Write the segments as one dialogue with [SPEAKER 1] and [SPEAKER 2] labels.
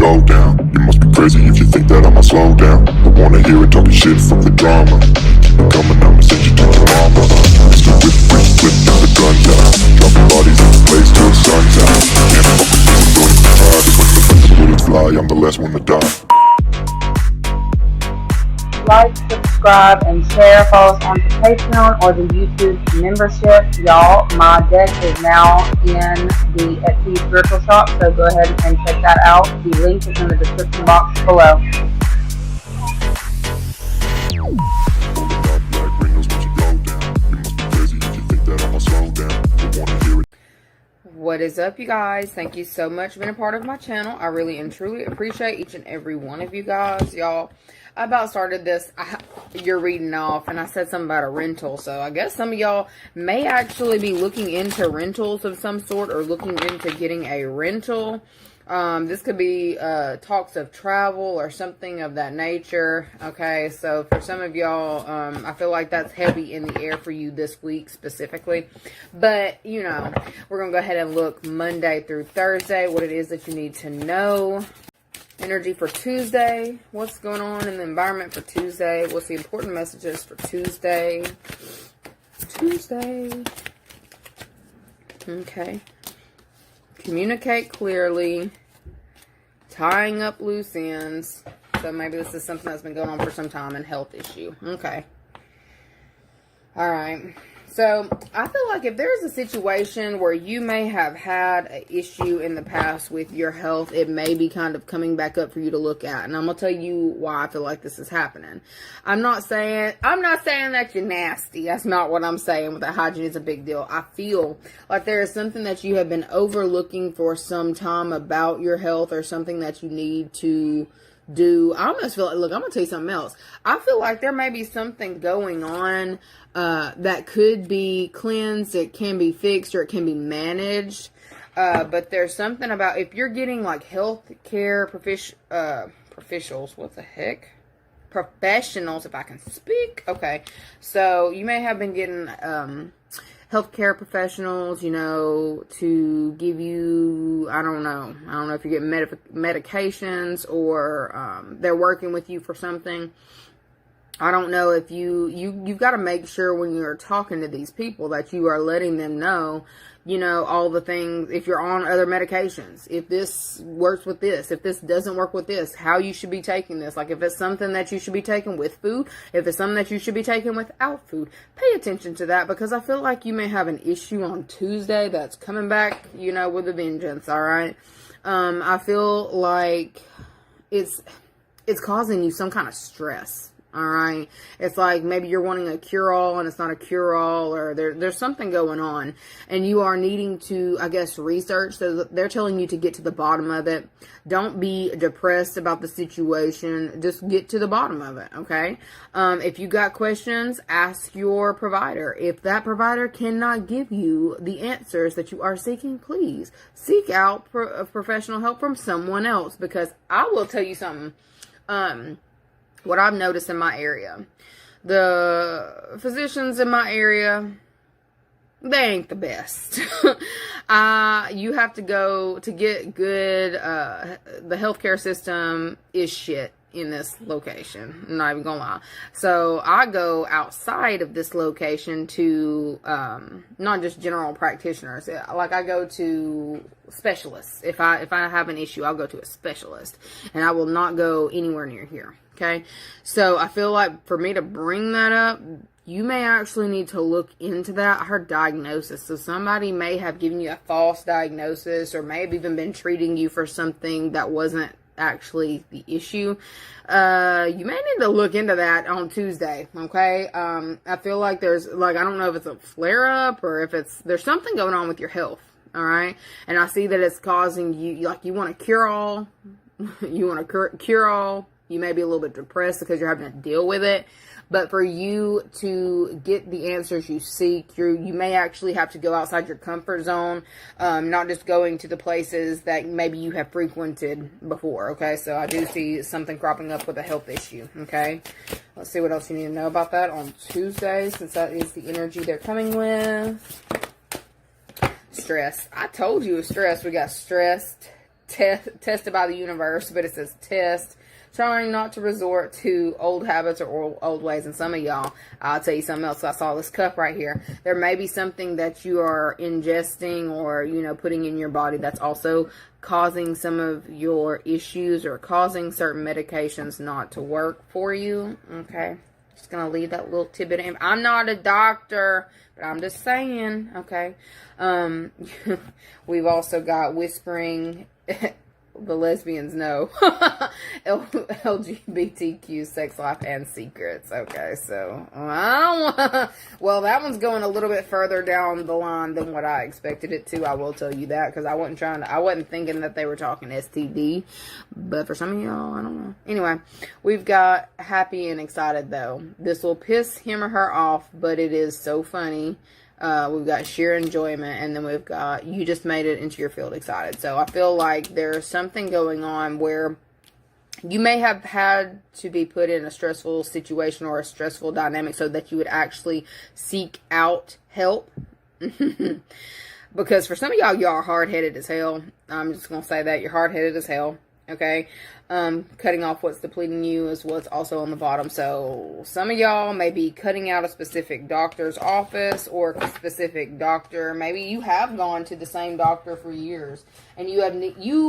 [SPEAKER 1] go down. You must be crazy if you think that I'ma slow down. Don't wanna hear it talking shit from the drama. Keep it coming, I'ma send you to your mama. Mr. Whip, whip, whip, got the guns out. Dropping bodies in the place till the sun's out. Can't fuck with this, I'm going to try. Just when the bullets fly, I'm the last one to die.
[SPEAKER 2] Like, subscribe, and share. Follow us on Patreon or the YouTube membership. Y'all, my deck is now in the Etsy Spiritual Shop, so go ahead and check that out. The link is in the description box below. What is up, you guys? Thank you so much for being a part of my channel. I really and truly appreciate each and every one of you guys. Y'all, I about started this, you're reading off, and I said something about a rental. So I guess some of y'all may actually be looking into rentals of some sort, or looking into getting a rental. This could be talks of travel or something of that nature. Okay, so for some of y'all, I feel like that's heavy in the air for you this week specifically. But, you know, we're going to go ahead and look Monday through Thursday, what it is that you need to know. Energy for Tuesday. What's going on in the environment for Tuesday? What's the important messages for Tuesday? Okay. Communicate clearly. Tying up loose ends. So maybe this is something that's been going on for some time, and health issue. Okay. Alright. So, I feel like if there's a situation where you may have had an issue in the past with your health, it may be kind of coming back up for you to look at. And I'm going to tell you why I feel like this is happening. I'm not saying that you're nasty. That's not what I'm saying. That hygiene is a big deal. I feel like there is something that you have been overlooking for some time about your health, or something that you need to do. I almost feel like, look, I'm going to tell you something else. I feel like there may be something going on that could be cleansed, it can be fixed, or it can be managed. But there's something about, if you're getting like health care professionals, what the heck? Professionals, if I can speak. Okay. So you may have been getting healthcare professionals, you know, to give you, I don't know if you're getting medications, or they're working with you for something. I don't know if you've got to make sure when you're talking to these people that you are letting them know, you know, all the things, if you're on other medications, if this works with this, if this doesn't work with this, how you should be taking this. Like if it's something that you should be taking with food, if it's something that you should be taking without food, pay attention to that, because I feel like you may have an issue on Tuesday that's coming back, you know, with a vengeance. All right. I feel like it's causing you some kind of stress. All right. It's like maybe you're wanting a cure-all and it's not a cure-all, or there's something going on, and you are needing to, I guess, research. So they're telling you to get to the bottom of it. Don't be depressed about the situation. Just get to the bottom of it. Okay. If you got questions, ask your provider. If that provider cannot give you the answers that you are seeking, please seek out professional help from someone else, because I will tell you something. What I've noticed in my area, the physicians in my area, they ain't the best. You have to go to get good. The healthcare system is shit in this location. I'm not even gonna lie. So I go outside of this location to not just general practitioners. Like I go to specialists. If I have an issue, I'll go to a specialist, and I will not go anywhere near here. Okay, so I feel like for me to bring that up, you may actually need to look into that. I heard diagnosis. So somebody may have given you a false diagnosis, or may have even been treating you for something that wasn't actually the issue. You may need to look into that on Tuesday. Okay. I feel like there's, like, I don't know if it's a flare up, or if there's something going on with your health. All right. And I see that it's causing you, like, you want a cure all. You want a cure all. You may be a little bit depressed because you're having to deal with it. But for you to get the answers you seek, you may actually have to go outside your comfort zone, not just going to the places that maybe you have frequented before, okay? So I do see something cropping up with a health issue, okay? Let's see what else you need to know about that on Tuesday, since that is the energy they're coming with. Stress. I told you it was stress. We got stressed, tested by the universe, but it says test. Trying not to resort to old habits or old ways. And some of y'all, I'll tell you something else. I saw this cup right here. There may be something that you are ingesting or, putting in your body that's also causing some of your issues or causing certain medications not to work for you. Okay. Just going to leave that little tidbit in. I'm not a doctor, but I'm just saying. Okay. We've also got whispering... The lesbians know LGBTQ sex life and secrets. Okay, so I don't want. Well, that one's going a little bit further down the line than what I expected it to. I will tell you that because I wasn't thinking that they were talking STD, but for some of y'all, I don't know. Anyway, we've got happy and excited though. This will piss him or her off, but it is so funny. We've got sheer enjoyment, and then we've got you just made it into your field excited. So I feel like there's something going on where you may have had to be put in a stressful situation or a stressful dynamic so that you would actually seek out help. Because for some of y'all are hard-headed as hell. I'm just going to say that. You're hard-headed as hell. Okay? Cutting off what's depleting you is what's also on the bottom. So some of y'all may be cutting out a specific doctor's office or a specific doctor. Maybe you have gone to the same doctor for years and you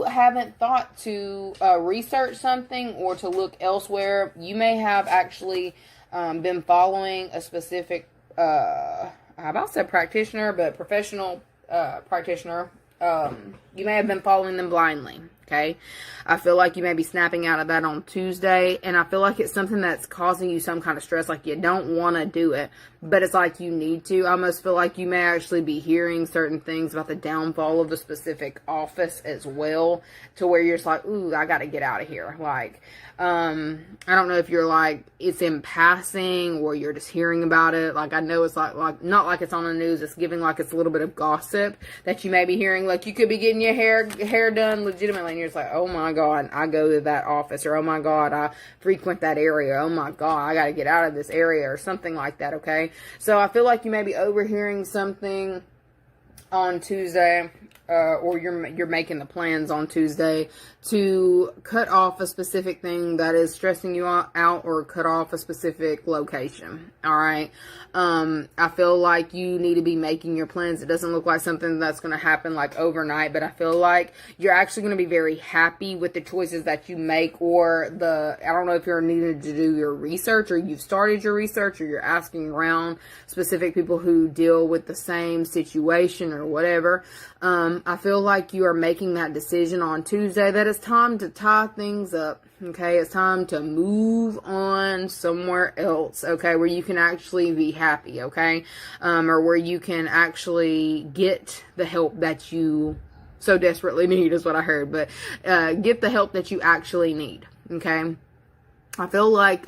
[SPEAKER 2] haven't thought to research something or to look elsewhere. You may have actually been following a specific, I about said practitioner, but professional practitioner. You may have been following them blindly. Okay, I feel like you may be snapping out of that on Tuesday, and I feel like it's something that's causing you some kind of stress, like you don't want to do it, but it's like you need to. I almost feel like you may actually be hearing certain things about the downfall of a specific office as well, to where you're just like, ooh, I got to get out of here. Like, I don't know if you're like, it's in passing, or you're just hearing about it. Like, I know it's like not like it's on the news, it's giving like it's a little bit of gossip that you may be hearing. Like, you could be getting your hair done legitimately, and you're just like, oh my God, I go to that office, or oh my God, I frequent that area, oh my God, I got to get out of this area, or something like that, okay? So I feel like you may be overhearing something on Tuesday, or you're making the plans on Tuesday to cut off a specific thing that is stressing you out, or cut off a specific location. All right. I feel like you need to be making your plans. It doesn't look like something that's going to happen like overnight, but I feel like you're actually going to be very happy with the choices that you make, or I don't know if you're needing to do your research, or you've started your research, or you're asking around specific people who deal with the same situation or whatever. I feel like you are making that decision on Tuesday that it's time to tie things up. Okay, it's time to move on somewhere else, okay, where you can actually be happy, okay, or where you can actually get the help that you so desperately need, is what I heard, but get the help that you actually need, okay. I feel like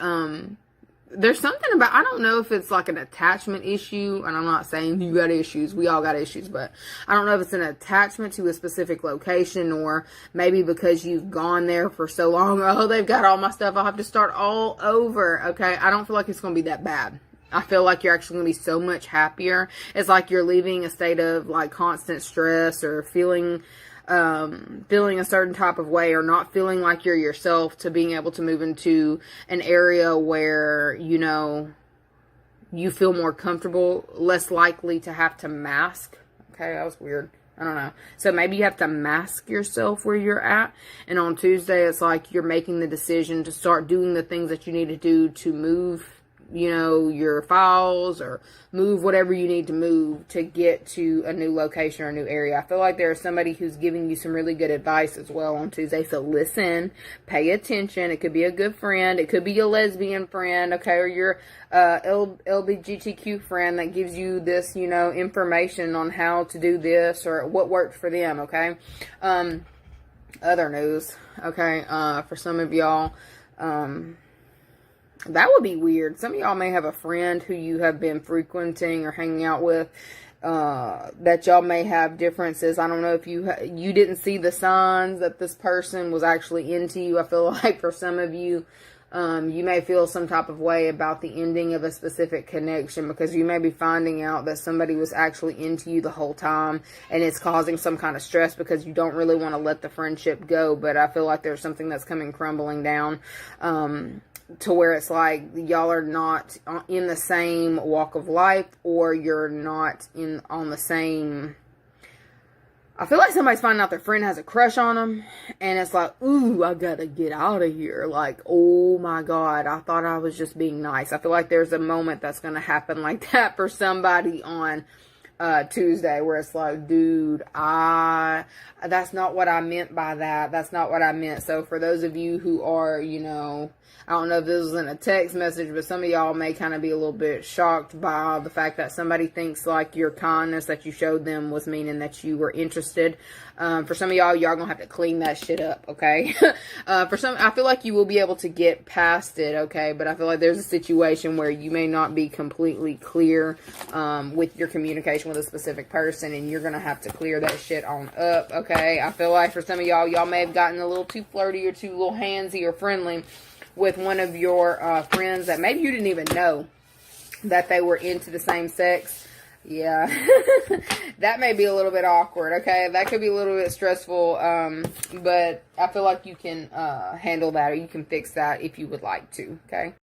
[SPEAKER 2] there's something about, I don't know if it's like an attachment issue, and I'm not saying you got issues, we all got issues, but I don't know if it's an attachment to a specific location, or maybe because you've gone there for so long, oh, they've got all my stuff, I'll have to start all over, okay? I don't feel like it's going to be that bad. I feel like you're actually going to be so much happier. It's like you're leaving a state of like constant stress, or feeling a certain type of way, or not feeling like you're yourself, to being able to move into an area where, you feel more comfortable, less likely to have to mask. Okay, that was weird. I don't know. So maybe you have to mask yourself where you're at. And on Tuesday, it's like you're making the decision to start doing the things that you need to do to move, your files, or move whatever you need to move to get to a new location or a new area. I feel like there's somebody who's giving you some really good advice as well on Tuesday. So listen, pay attention. It could be a good friend. It could be a lesbian friend, okay, or your LGBTQ friend that gives you this, information on how to do this or what worked for them, okay. Other news, okay, for some of y'all, that would be weird. Some of y'all may have a friend who you have been frequenting or hanging out with, that y'all may have differences. I don't know if you didn't see the signs that this person was actually into you. I feel like for some of you, You may feel some type of way about the ending of a specific connection because you may be finding out that somebody was actually into you the whole time, and it's causing some kind of stress because you don't really want to let the friendship go. But I feel like there's something that's coming crumbling down, to where it's like y'all are not in the same walk of life, or you're not on the same. I feel like somebody's finding out their friend has a crush on them, and it's like, ooh, I gotta get out of here. Like, oh my God, I thought I was just being nice. I feel like there's a moment that's gonna happen like that for somebody on Tuesday, where it's like, dude, that's not what I meant by that. That's not what I meant. So for those of you who are, I don't know if this was in a text message, but some of y'all may kind of be a little bit shocked by the fact that somebody thinks like your kindness that you showed them was meaning that you were interested. For some of y'all gonna have to clean that shit up, okay? For some, I feel like you will be able to get past it, okay? But I feel like there's a situation where you may not be completely clear with your communication with a specific person, and you're gonna have to clear that shit on up, okay? I feel like for some of y'all may have gotten a little too flirty or too little handsy or friendly with one of your friends that maybe you didn't even know that they were into the same sex. Yeah, that may be a little bit awkward, okay? That could be a little bit stressful, but I feel like you can handle that, or you can fix that if you would like to, okay?